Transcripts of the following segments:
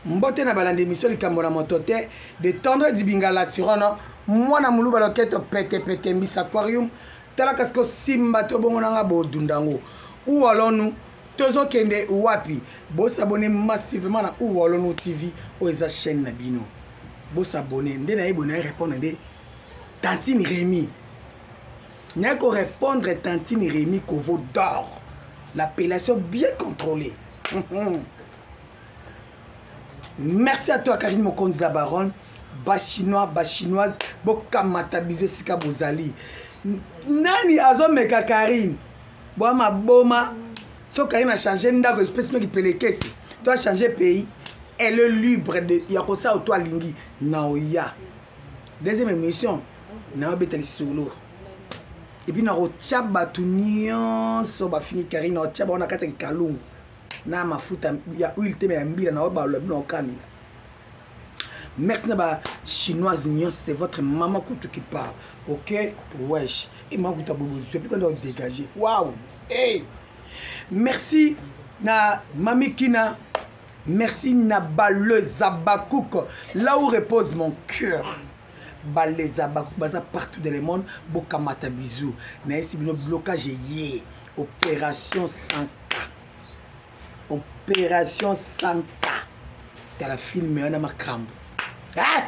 mbote na balande mission likambo na moto te de tendre dibinga l'assurant mwana mulu baloketo pete mbisa aquarium tala kasko simba to bongo nanga bodundango ou allons-nous tozo kende wapi bo s'abonner massivement na ou allons-nous TV o eza chaîne na bino bo s'abonner nde na yebona répondre de Tantine Rémi n'a qu'à répondre Tantine Rémi Kovo d'or l'appellation bien contrôlée. Merci à toi Karine Mokonzi la baronne bachinois bachinoise bokamata bizo sika bozali nani azomeka Karine boma boma so Karine a changé ndako espèce qui pelekesi toi changer pays elle est libre de yakosa au toi lingi naoya deuxième émission na betali solo et puis na rotia batunion so ba fini Karine na rotia ba na kata kalungu na mafuta ya huile te ya mbila na ba lo kamina. Merci na chinoise nion, c'est votre maman Koutou qui parle. OK? Wesh. Et moi Koutou bobo, je peux qu'on dégager. Waouh. Hey. Merci na Mami Kina. Merci na Baleuse Abakouk. Là où repose mon cœur. Baleuse Abakouk baza partout dans le monde. Bokamata bisou. Na esi bino blocage yé. Opération 100K. Opération 100K. T'as la film on a ma crampe. Ah!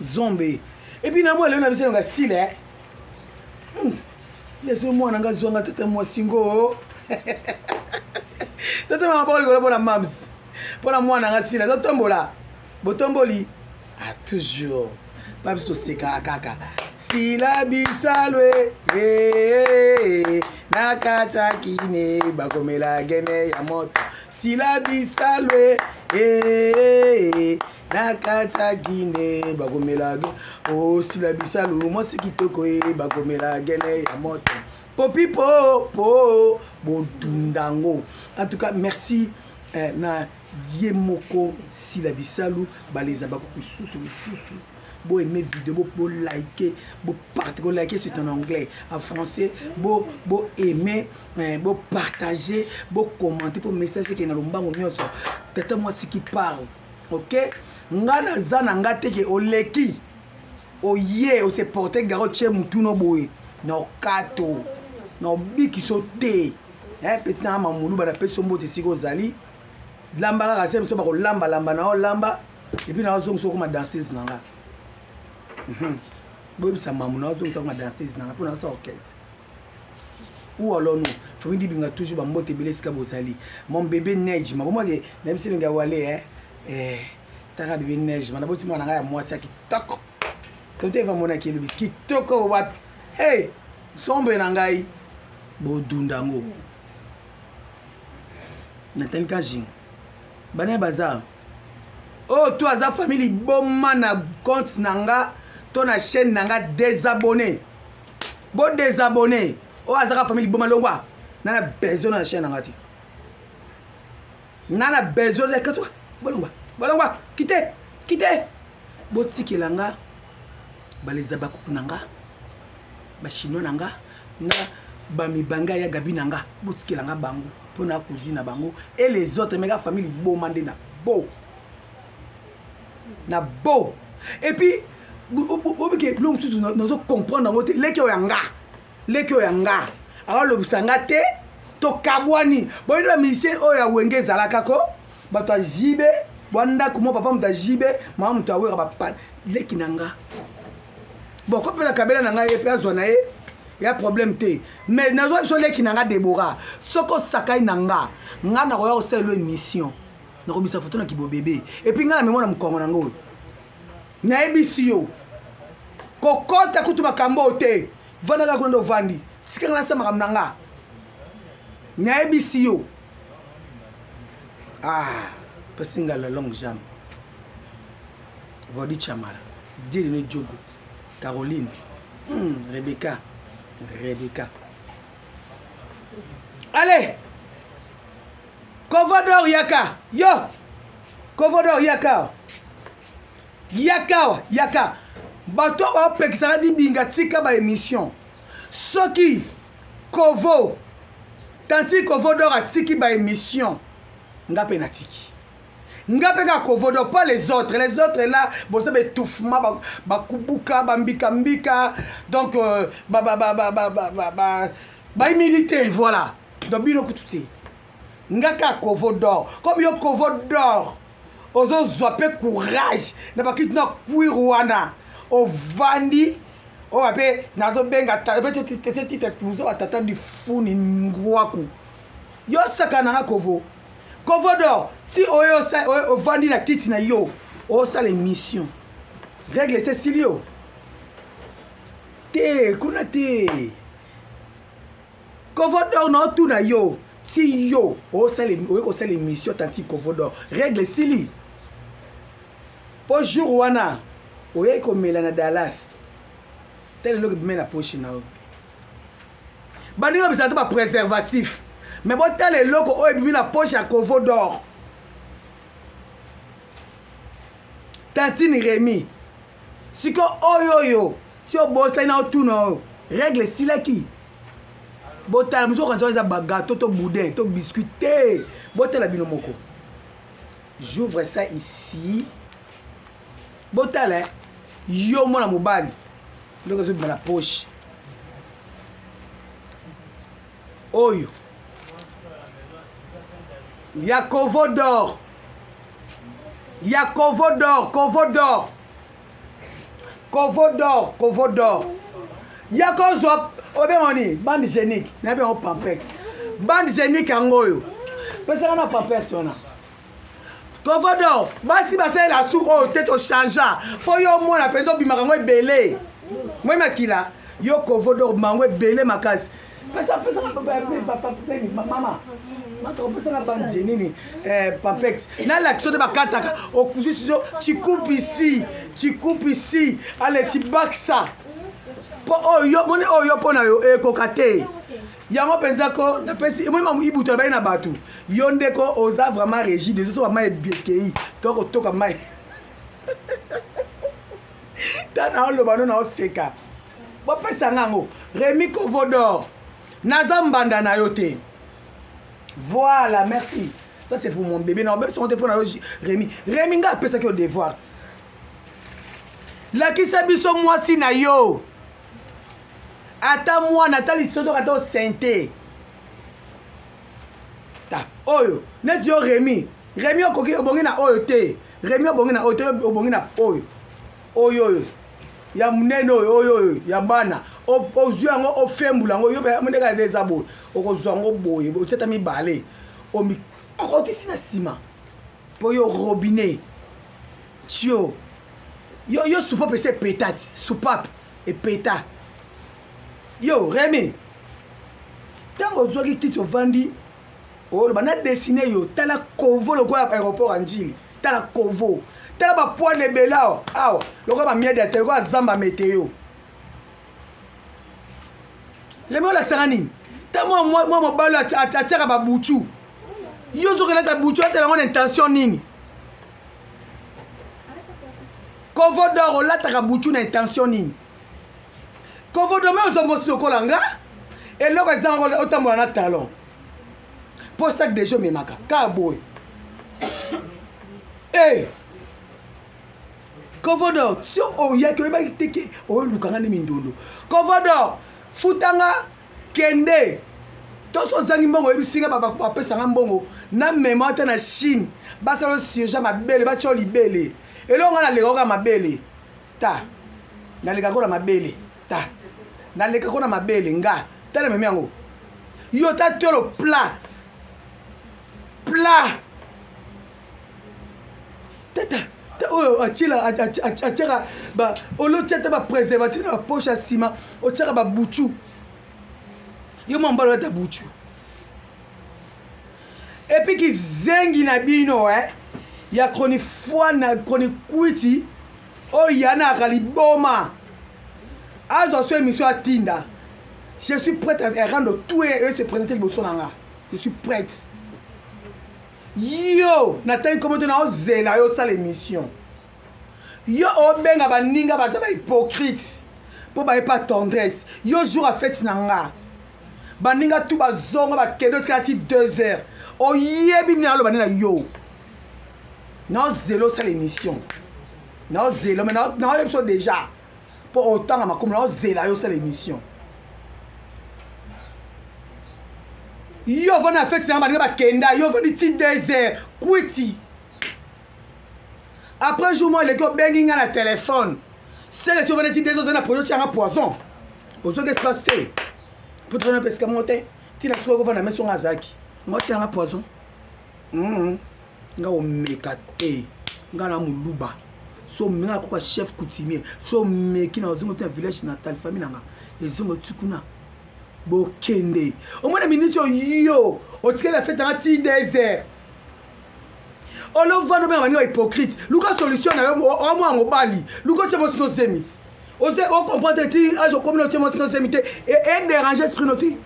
Zombie. Et puis, moi, on a besoin de style, hein? Laisse-moi, on a besoin de tata moi singo. Tata m'a parlé pour la mams. Pour la moi, on a style. Ça tombe là. Botomboli. Ah, toujours. Pas besoin de seka kaka. Si la bisalwe. Nakata kine. Bakomela gene ya moto. Si la bisalwe. Nakata Guinée, bagomela oh si la bisalu, moi c'est qui toko bagomela gene ya moto. Popi po bodundango. En tout cas, merci na Yemoko si la bisalu, baleza bakoku susu. Bo aimer vidéo, bo liker, bo partager, liker c'est en anglais, en français, bo aimer, bo partager, bo commenter pour message qui est dans le bango nyonso. Tata moi c'est qui parle. OK? Ngana zana ngate ke oleki oye o se porter garo che mutuno boy no kato no biki sote petit na mamulu ba pe sombo te siko zali lamba ka se so ba ko lamba na o lamba et puis na zo so ko ma danseuse nanga bo bisa mamu na zo so ko ma danseuse nanga pour na so orchestre ou alors nous famille di binga toujours ba mbote bele sika bozali mon bébé neige ma bo moi même si nga wale Tara bébé neige, mana boti mwana ngaya mwasi kitoko. Tonte va mona kilubi kitoko wat. Hey, sombe na ngai bodundango. Nathan Kajing. Bana bazar. Oh, toi za famille bomma na compte nanga, ton na chaîne nanga désabonné. Bo désabonné. Oh azaka famille bomma longwa. Nana besoin na chaîne nanga ti. Nana besoin de katwa. Bolongwa. Balongwa, quittez. Botiki langa, baleza bakuku nanga, ba chinois nanga, na bami banga ya gabi nanga, botiki langa bango, pour na cousine bango, et les autres méga famille beau mandé na beau. Na beau. Et puis, obike l'homme sous nous comprendre dans leki oyanga. Alors le busanga te, to kabwani. Bon la mission oya wenge zalaka ko, bato jibe. Wanda kuma papa mutajibe mama mutawera papa leki nanga bon ko pela kabela nanga ye pe azona ye ya problème te mais nazo so leki nanga Deborah soko sakai nanga ngana ko ya oselo émission na ko bisa photo na kibo bébé et puis ngana memona mkongo nango na ebisi yo kokota kutu makambo te vanda ka kondo vandi sika ngana sama kamnanga na ebisi yo Passinga la longue jambe. Vodi Chamara. Dirine Djogo. Caroline. Rebecca. Allez. Kovodor Yaka. Yo. Kovodor Yaka. Yaka. Bato ba pekisara di binga tika ba émission. Soki. Kovo. Tanti Kovodor a tiki ba émission. Nga penatiki. nga pe ka kovodo, pas les autres là bon ça étouffement bakubuka bambika mbika donc humilité voilà donc bino kututi nga ka kovodo comme yo kovodo ozo zwape courage na bakiti na kuirwana ovandi o ape nazo benga tete tuzo atata di funi ngwaku yo sakana nga kovodo si oyo ovandi na kiti na yo o sala émission règle c'est silio te kuna te kovodo no tu na yo si yo o sala émission tanti kovodo règle sili po jour wana oye komela na Dallas tel lo que na poche na o baninga bisata ba préservatif mais bon tel loko oye bimi na poche à kovodo Tantine Rémi siko oyoyo ti o bosa na otuno règle sila ki botala muso kanzo za bagato to boudin to biscuit te botala bino moko j'ouvre ça ici botala yo mona mobali ndoko zo na poche oyo ya kovodor ya kovodor ya kozwa obemoni bande génique na be on pampex bande génique angoyo pesa na pampex ona kovodor basi basala la sou o tête au changea po yo mona penzo bimaka ngo ebele moi makila yo kovodor mango ebele makasi pesa mama pesa na bande génique pampex na l'action de bakataka au kusiso tu coupes ici allez tu baksa po oyo moni oyo pona yo ekokate yango penza ko na pesi moi mamu ibuto ba na batu yo ndeko oza vraiment régi de so ma ebekei to toka mai tana lo bano na oseka bo pesa ngango Rémi Kovodor naza mbanda na yo te voilà merci ça c'est pour mon bébé non bébé sont pour na Rémi nga pesa ki au devoir la ki sabiso moi si na yo ata mwana ata lisoto kata osente ta oyo neti yo Rémi okoki obongi na oyo te Rémi obongi na oyo te obongi na oyo ya munene oyo ya bana ozwi yango ofembula yango yo mondeka eza boye okozwa yango boye otiata mibale omikotisi na nsima mpo yo robinet tio yo soupape ese epetati soupape epeta yo Rémi ntango ozwaki kiti ovandi oloba na desine yo tala kovo lokola aéroport ya njili tala kovo tala bapoine ebele awa lokola bamiede ya te lokola zamba meteo Rémi olakisaka nini ta mwa mobali atiaka babutu yo ozokelata butu atelango na intention nini kovodor olataka butu na intention nini kovodo me ozomosi okola nga eloko ezanga otambola na talon po sac de jeu memaka kaka boye kovodo si oyaki oyebaki teke oyolukanga nde mindondo kovodo futanga kende toso ozangi mbongo oyebisinga bapesanga mbongo na mema ata na Chine basala osirge mabele batya libele eloko nga naleka koka mabele ta naleka kona mabele ta naleka kona mabele nga tala memi yango yo ta tolo plat tata oyo atiaka olotia ta bapréservatif na bapoche ya nsima otiaka babutu yo mambala ata butu epi kizengi na bino ya kroni foi na kroni kwiti oyo yanaka liboma azwa so émission atinda je suis prête à rendre tout et se présenter liboso na nga je suis prête yo natangi komoto na ozela yo osala émission yo obenga baninga baza bahypocrite mpo bayepa tendresse yo jour a fete na nga baninga tu bazonga bakende otikala ti 2 heures oyebi nini aloba nde na yo Non, zélo, c'est l'émission. Non, zélo, mais non, l'émission déjà. Pour autant, à ma commune, non, zélo, c'est l'émission. Yo, on a fait ça, on a kenda, yo, on a dit désert, quitty. Après, je moi, les gars, banging à la téléphone. C'est que tu vas dire des autres, on a produit un poison. Aux autres espaces, pour te donner parce que monter, tu n'as pas trouvé la maison à Zaki. Moi, tu as un poison. Nga omekate nga na muluba so menga kwa chef coutumier so meki na ozongo te village natal famille nanga ezongo tukuna bokende au moins minute yo otika la fête en ti désert on le voit no bien manière hypocrite luka solution na yo o mo ngobali luka temo so zemit ose o comprendre ti ajo comme no temo so zemit et déranger esprit noté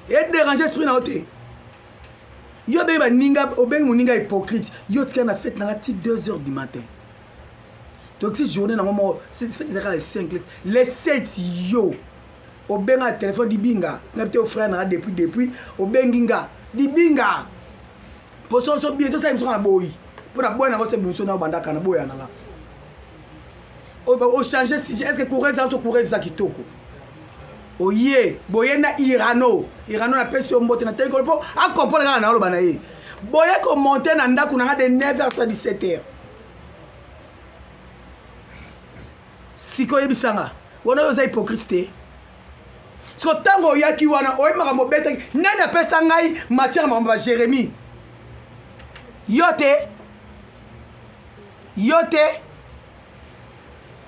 et déranger esprit na oté. Yo be ba ninga obeng moninga hypocrite yo tika na fête na 2h du matin donc cette journée na moment c'est fait les 5 les 7 yo obenga téléphone di binga na te frère na depuis obenginga di binga poso so bien to ça imso na boy pour na boy na ko se binso na bandaka na boy na la o changer si est-ce que courir ça kitoko oye boye na Irano na pesi mbote na teko po a comprendre na lo banaye boye ko monter na ndaku na de 9h à 17h siko yebisanga wona yo za hypocrite so tango yaki wana oye makambo bete nene pesa ngai matière makambo ba Jérémie yote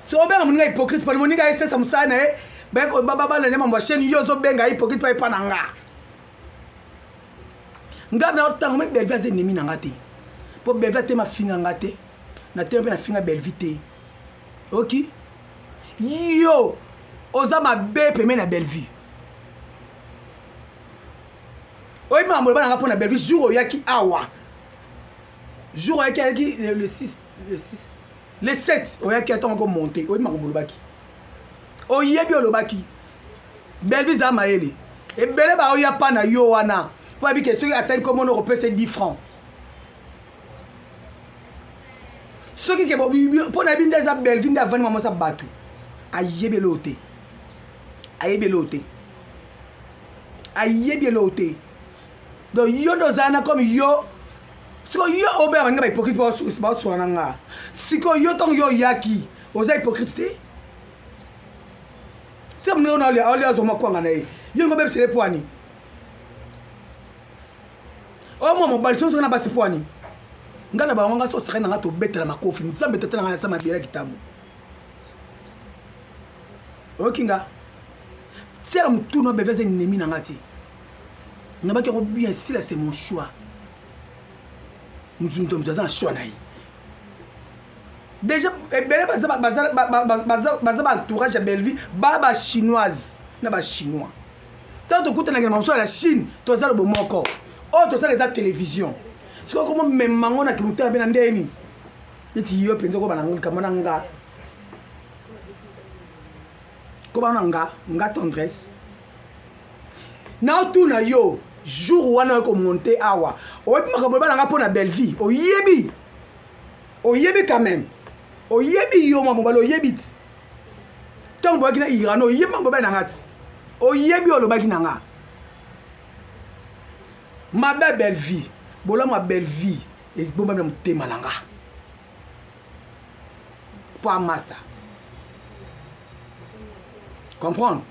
so obenga moninga hypocrite pa moninga ese samsana beko baba na nyama chaîne yo zo benga hypocrite pa ipananga ngana otango me belvia ze nemi nanga te po belvia te ma finga ngate na te na finga belvite OK yo oza ma be peme na belvi oyi ma mbolba nanga pona belvi jour oyaki awa jour oyaki le 6 le 7 oyaki atongo monter oyi ma mbolbaki oyebi olobaki belvi za maele ebele ba oya pa na yo wana po abi ke soki atteindre comme on repese 10 francs soki ke po na bi ndeza belvi nda vani mama sa batu ayebi lote donc yo ndo zana comme yo siko yo obe abanga ba hypocrite ba so nanga siko yo tong yo yaki oza hypocrite te. C'est mon on a zoma kwanga na ye yo ngobe bisele poani o mo mobali so na basi poani ngala ba nganga so sere na to betela makofi nzambe tete na sa mabira kitabu okinga c'est un tour no beveze nemi na ngati ngaba ke bien si là c'est mon choix nous sommes un choix naï déjà belé baza entourage à Belleville baba chinoise na ba chinois tant que tu na ngema so la Chine to za le bon encore oh to ça les télévision c'est comment même mango na kimuta bena ndeni eti yo penzo ko bananga kamana nga ko bananga nga tendresse na tout na yo jour wana ko monter awa o makambo bananga pona Belleville oyebi quand même oyebi yo mamobalo oyebit tant boaki na Irano oyebi mambo na ngati oyebi olobaki nanga ma belle vie bola ma belle vie et bomba na mutema nanga pour master comprendre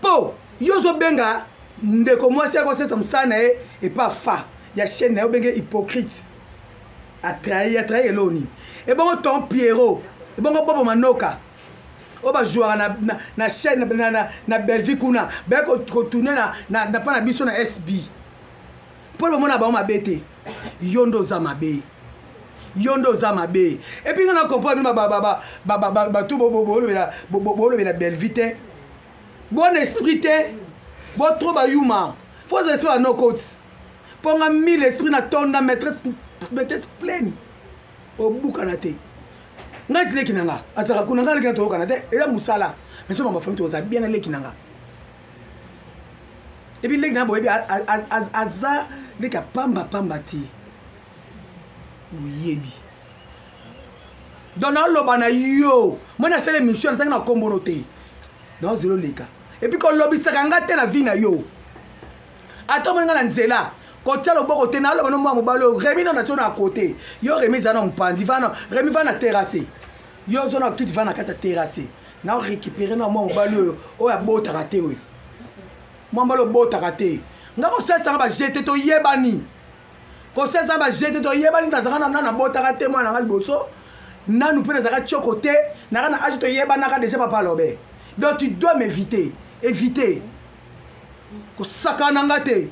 po yo zo benga ndeko mwasi ko sesa msana et pas fa ya chaîne na benga hypocrite a trahi eloni et bon ton Pierrot et bon bobo manoka o ba jouer na chaîne na Belleville kuna ba ko tourner na pa na biso na SB pour le moment ba ma bete yondo za mabe et puis on a compris ba tout bobo le Belleville bon esprit bon trop ba yuma faut esprit à nos côtes pour nga 1000 esprit na tonda maîtresse pleine au bukanate ngati leki nanga azaka kuna ngala leki to kanate ela musala mais so mama famille to za bien leki nanga et puis leki na boyebi aza leki pamba ti boyebi donc naloba na yo moi nasala émission natangi na kombono te donc zelo leka et puis kolobisaka nga te na vie na yo ata omonenga na nzela kotia loboko te naloba no mwa mobali oyo remi na tio na kote yo remi eza na mopandi remi va na terrasse yo ozo na kiti va na kati ya terrasse na récupéré na mwa mobali oyo abotaka te oyo mwa mobali obotaka te nga kosalisa bajete toyebani kosalisa bajete toyebani nazaka na botaka te mwana nga liboso nanu mpe nazaka tioko te naka na age toyebanaka déjà papa lobe donc tu dois m'éviter éviter kosakana nga te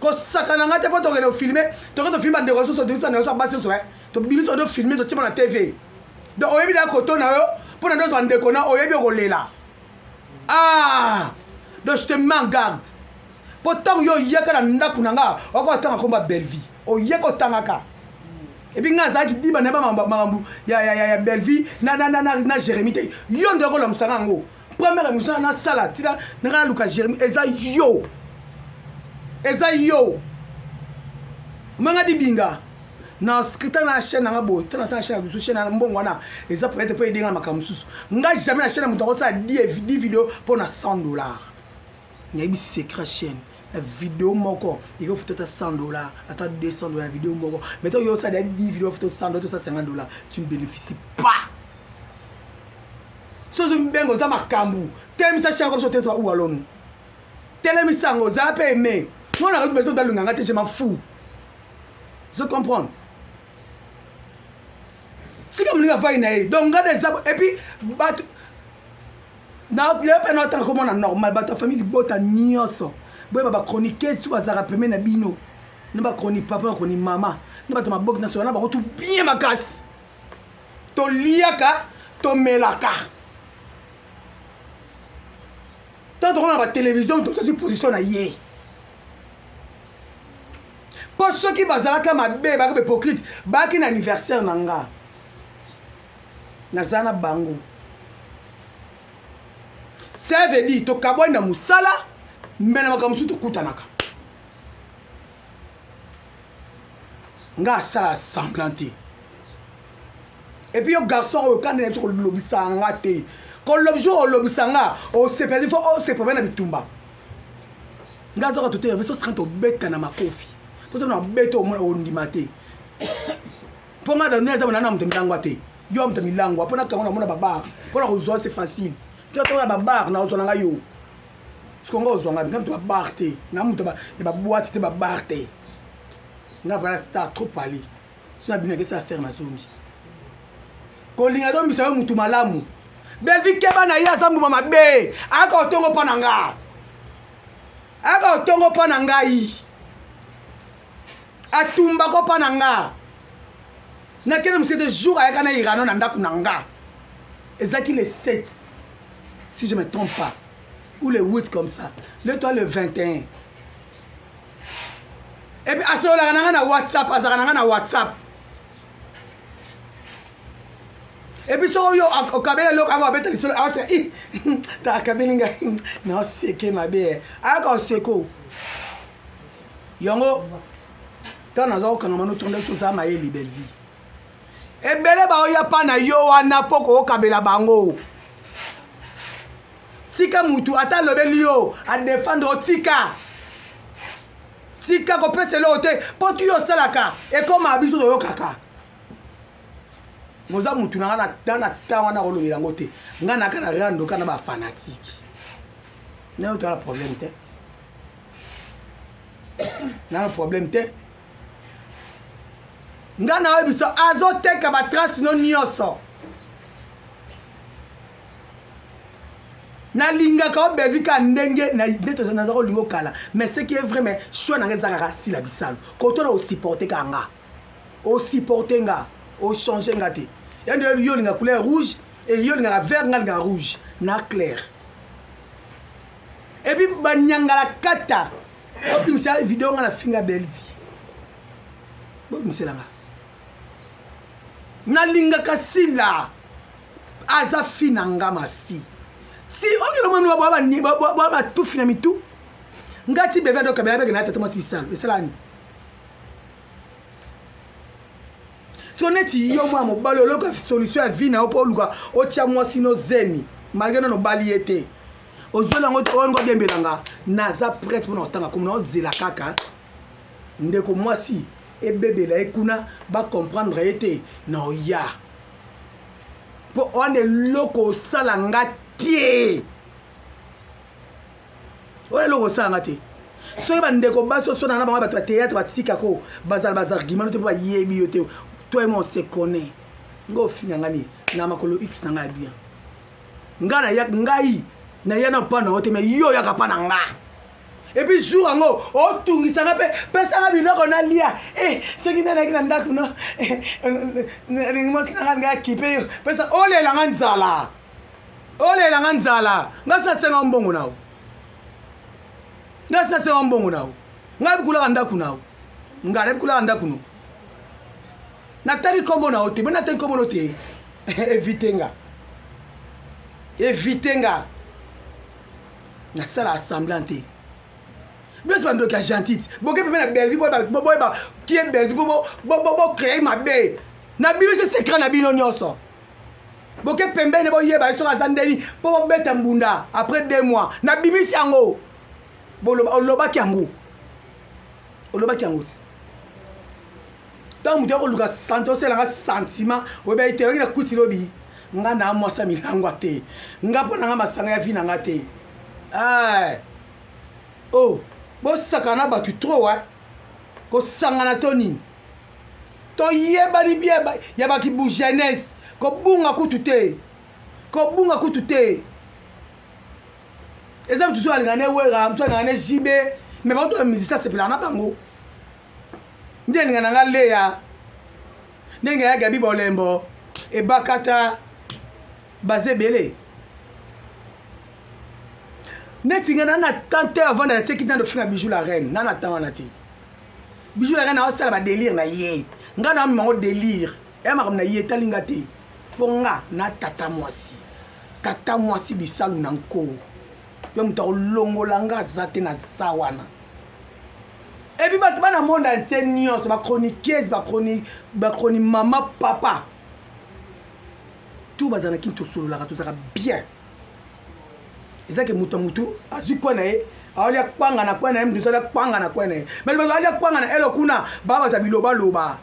kosakana nga te mpo tokende ofilme toke tofilme bandeko soso tobisa na yo so abasi oso tobimisa odo filme totima na tv donc oyebi na koto na yo mpo na ndoso bandeko na oyebi okolela donc je te mets en garde mpo ntango yo oyaka na ndako na nga okotanga komba bellevie oyeka otangaka epi nga azalaki diba na makambo ya bellevie na jérémie te yo nde okolomisanga yango première émission nasala tina nanga naluka jérémie eza yo omanga dibinga na skrita na chaîne nanga boye tana sa chaîne biso chaîne na mbongo wana eza peut-être po edenga na makambo mosusu nga jamais na chaîne moto akosala 10 vidéo mpo na $100 nayebi secret chaîne la vidéo moko il faut te $100 ata $200 la vidéo moko mais toi yo ça des 10 vidéos faut $100 $150 tu ne bénéficies pas so zo mbengo za makambu temisa chaîne comme ça te ça ou alone telemisa ngo za pe aimé moi na besoin de l'unganga te je m'en fous je comprends si comme lui va inae donc regarde ça et puis bat na le pe na tant comme on normal bat ta famille bota nyoso boye ba chroniqueuse tout bazara premier na bino ne ba chronique papa chronique maman ne ba to mabok na so na ba tout bien makasi to liaka to melaka tant on a la télévision to cette position na yé pour ceux qui bazalaka mabe ba ko hypocrite ba ki na anniversaire nanga nazana bango ça veut dire to kabona musala mbena makamusu to kutanaka nga sala semblanté et puis yo garçon o quand on est lobisa ngate ko lobjo lobisa nga o se perdre faut o se problème na bitumba nga zo ka tote veso skanto beta na makofi pour ça na beto o ndimate pour nga da neza na mtemilangwa te yo mtemilangwa pona kangona mona baba pona ko zo c'est facile to to baba na ozona nga yo sikongo ozonga ngam to babar te na muto ba ba boîte te babar te nga voilà star trop parler so abina que ça faire na zombi ko linga do mbisa mutu malamu Bellevie keba na ya zambu mama be aka otongo pa na ngai atumba ko pa na nga na kene msete jour ayaka na irano na ndaku na nga ezaki le 7 si je me trompe pas ou le 8 comme ça le toi le 21 et puis asola na WhatsApp azaka na WhatsApp et puis so yo okabela lo ka beta lisolo asa ta kabelinga na seke mabe aka seko yongo tana zo kana manu tonde so za mayeli Bellevie ebele ba oya pa na yo wana poko okabela bango tika mutu ata lobeli yo a défendre tika ko pese lo te po tu yo salaka e comme abiso yo kaka moza mutu na na tawa na kolobela ngo te nga na kana rando kana ba fanatique na to la problème te na problème te nga na biso azoteka ba trace no nyoso na linga ka Bellevie ka ndenge na neto na zako lingo kala mais ce qui est vrai mais choix na ngezaka si la bisalo ko to na o supporter ka nga o supporter nga o changer nga te yande yo linga couleur rouge et yo linga vert nga rouge na clair et puis banyangala kata o pimisa vidéo nga na finga Bellevie bo misela nga na linga ka sila aza finanga ma fille si on est ba tout finami tout ngati beve do kabela bege na tata mo sisalo esalani soneti yo mwa mobali oloka solution ya vie na yo mpo oluka otia mwasi no zemi malgré no bali ye te ozola ngo ongo dembelanga naza prêtre mpona kotanga komi na ozela kaka ndeko mwasi ebebela ye kuna bacomprendre ye te na oya mpo wana eloko osala nga te wana eloko osala nga te soki bandeko basi osona na bango bato ya théâtre batikako bazala bazargument te mpo bayebi yo te toi et moi on se connaît nga ofinga ngani na makolo x na nga ya bien nga na ya ngai na ya na pa na yo te mais yo yaka pa na nga et puis jour yango otungisanga mpe pesanga biloko nalia soki nanaki na ndako no mosi nanga nga kipe yo pesa olelanga nzala nga sasenga mbongo nao nga sasenga mbongo nao nga bikulaka ndako nao nga na bikulaka ndako no natali kombo nao te mbe natali kombo no te évite nga nasala assemblant te Bien sûr, donc gentil. Boké peut mettre Belgique, qui est Belgique, pour créer ma baie. Nabi c'est secret nabi non nyonso. Boké pembe ne boye ba so azandeli pour mettre mbunda après 2 mois. Nabi mi siango. Oloba kiango. Tant muto ko luka santo sela nga sentiment, we ba ite na kuti lobi. Nga na mosa milangwa te. Nga pona nga masanga ya vina nga te. Oh. Bo sakana batu trop ko sangana toni to yeba ni bieba ya ba ki bu jeunesse ko bunga kutute exemple toujours alingane wera mtu ngane jibe mais ba to musicien c'est pela na bango ndeni ngana ngaleya ndenge ya gabi bolembo e bakata bazebele Netinga na tante avant de te quitter de faire bijou la reine na tanga ti bijou la reine a sala ba délire na ye nga na mo délire e ma na ye talinga te ponga na tata mwasi bisalu na nko yo muta longola nga zate na zawana et puis ba na monde entier nyos ba chroniqueuse ba chronique maman papa tout bazana kinto solo la tout ça bien ezake mutu azwi kwa na ye alia kwanga na kwa na ye mtu sala kwanga na kwa na ye mais alia kwanga na elo kuna baba tabiloba loba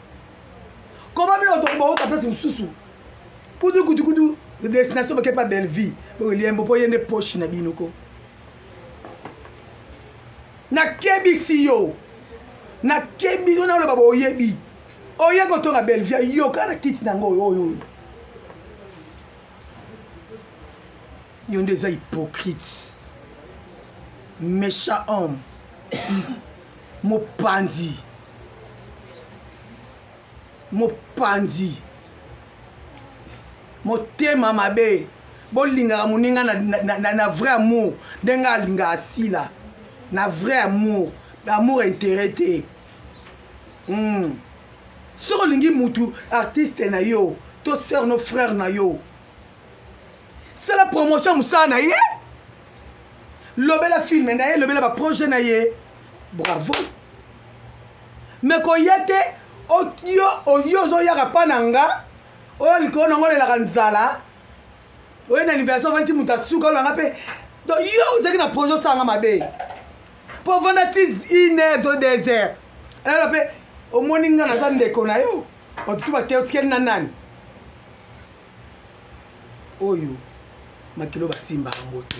comment bilo to bo ta place mususu kudu destination ba kepa belle vie bo liembo po yende poche na binuko na kebisi yo na loba bo yebi oyego to na belle vie yo kana kiti na ngo yo Yon des hypocrites, méchant homme, mopandi, motema mabe, bolinga muninga na vrai amour, denga linga asila, na vrai amour intérêté. Sur lingi mutu artiste na yo, to sœur nos frères na yo. C'est la promotion moussa na ye. Lobela film na ye, lobela ba projet na ye. Bravo. Mais ko yete oyo zo yaka pananga. Oyo liko nango le la kanzala. Oyo na anniversaire vanti mutasuka langa pe. Donc yo zeki na projet sanga mabe. Pour vendre une heure de désert. Alors pe au moninga na zande ko na yo. Otu ba teotike na nani. Oyo makilo basimba ngote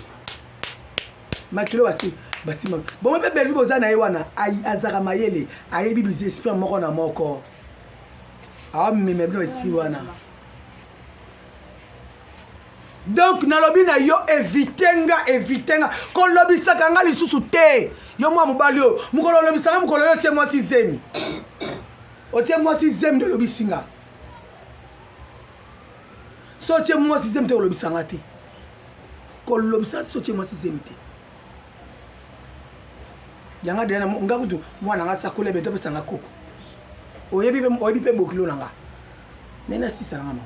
makilo basimba bon pe belle boza na ye wana azaka mayele ayebi bizi esprit moko na moko meme bino esprit wana donc nalobi na yo évitenga ko lobisaka nga lisusu te yo mwa mobali yo mukolo lobisaka mukolo yo tie mwasi zemi otie mwasi zemi de lobisinga so tie mwasi zemi te olobisanga te kolobisa sotie mwasi zemi te yanga dena nga kutu mwana nga sakole beto pesa nga koko oyebi pe bokilo nanga nena sisa nanga mama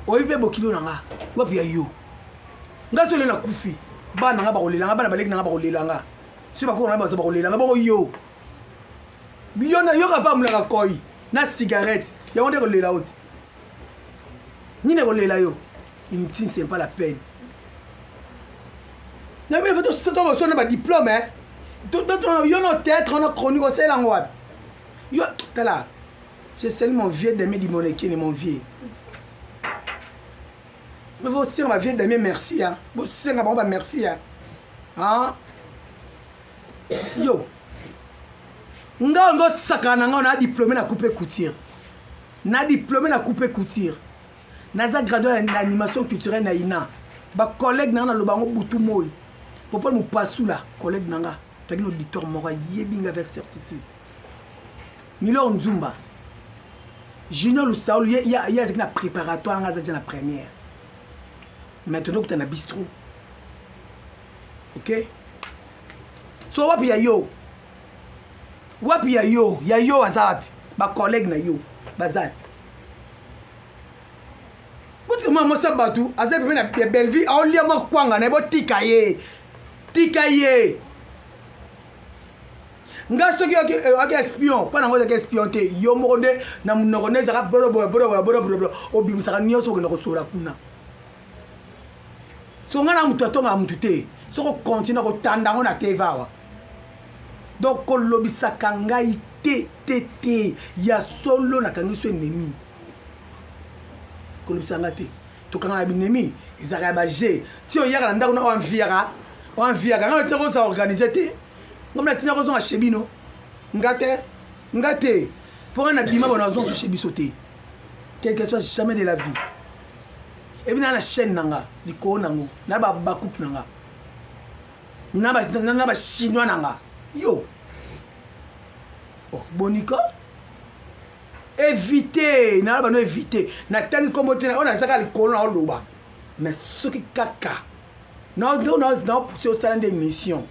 oyebi pe bokilo nanga wapi ya yo nga sole na kufi bana nga bakolelanga bana baleki nanga bakolelanga si bakoko na bazo bakolelanga bako yo na yo ka pa mulaka koi na cigarette yango nde kolela yo te nini kolela yo inutile c'est pas la peine na bien faut to na ba diplôme hein yo no tête on a chronique au sel en wapi yo tala j'ai seulement mon vieux d'aimer du monekine mon vieux mais vous aussi on va vieux d'aimer merci hein vous aussi on va merci hein yo ngo sakana nga na diplômé na coupe couture na diplômé na coupe couture naza gradué en animation culturelle na ina ba collègue na lobango butu moy popo mu pasula collègue nanga tagi no auditeur moko yebinga avec certitude Nilo Nzumba Junior Lusaul ya na préparatoire nga za na première maintenant que tu na bistrot OK so wapi ya yo azapi ba collègue na yo bazat Buti mama sabatu azapi na Belleville a olia mo kwanga na bo tikaye nga soki ok espion pas nango espion te yo moko nde na munoko nde ezaka bolo obimisaka nyonso okende kosola kuna so nga na mutu atonga mutu te soko continue kotanda ngo na tv awa donc kolobisaka ngai te ya solo nakangi so ennemi kolobisaka nga te tokanga na binemi ezaka ya baje ti oyaka na ndako na oanviaka nga te kosa organise te ngomla tina kozonga shebino ngate pour na bima bona zonga shebiso te quel que soit jamais de la vie et bien na chaîne nanga liko nango na ba bakouk nanga na ba chinois nanga yo oh bonika éviter na ba no éviter na tangi kombo te na ona zaka liko na oloba mais soki kaka non pour ça des missions.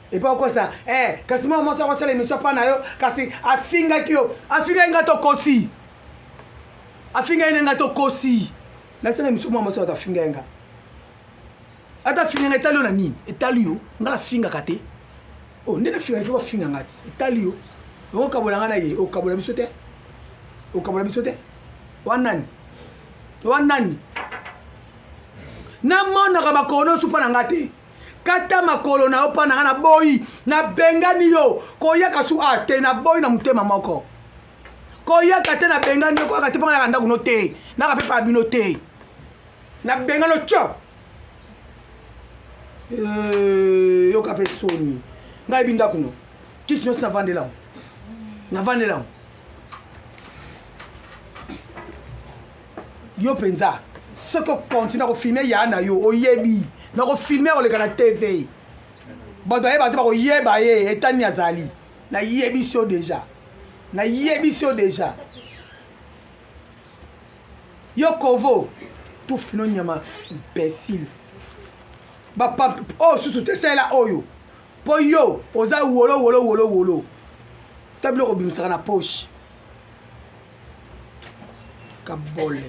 Et pas quoi ça kasi moi ça va l'émission pas na yo kasi afinga inga to kosi la ça l'émission moi ça ta finga inga ata finga etali na nini etali yo ngala finga kate oh ndena finga il faut finga ngati etali yo o kabola ngana ye o kabola bisote wanani na mona ka bakono supa na ngate kata makolo na opa na boy na bengani yo koyaka su ate na boy na mutema moko koyaka te na bengani yo koyaka te pa na ndako no te na ka pepa bino te na bengano cho yo ka pe soni ngai binda kuno kisi no sa vandela yo penza ce que continue à filmer yana yo oyebi na ko filmer o le kana TV bato ayeba te ba ko yeba ye etani azali na yebiso déjà yo kovo tout fino nyama imbécile ba pam oh susu te sela oyo po yo oza wolo tablo ko bimsaka na poche kabole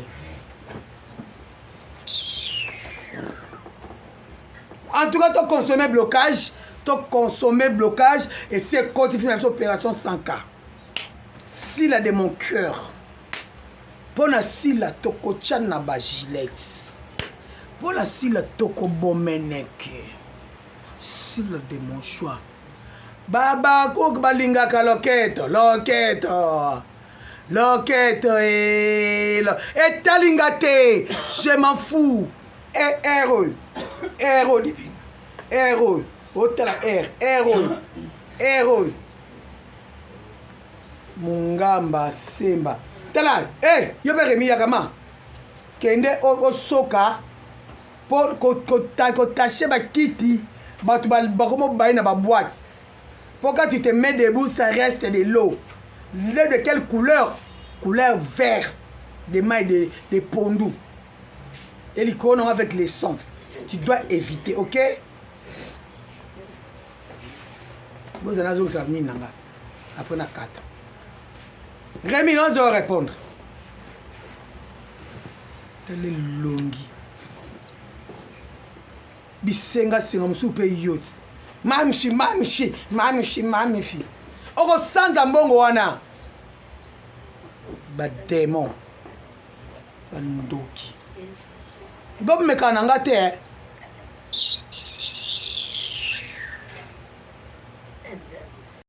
en tout cas, tu consommes blocage et c'est quand tu fais une opération 100K. Si la de mon cœur, pour la si la toko chana ba gilette, pour la si la toko bomeneke, si la de mon choix. Baba kouk balinga ka loquette et talingate, je m'en fous. Héros, hôtel héros. Mungamba semba. Tala, yo be remi yakama. Kende o soka pour ko tacher ba kiti, ba tu ba komo ba na ba boîte. Pour quand tu te mets debout, ça reste de l'eau. L'eau de quelle couleur? Couleur vert. Des mailles de pondou. Et l'icône avec les sons. Tu dois éviter, ok? Vous allez vous faire nanga. Après la 4. Rémi, nous allons répondre. Telle longi. Bisenga singa msupe yot. Mamshi. Oko sanza mbongo wana. badémon bandoki bomekana na nga te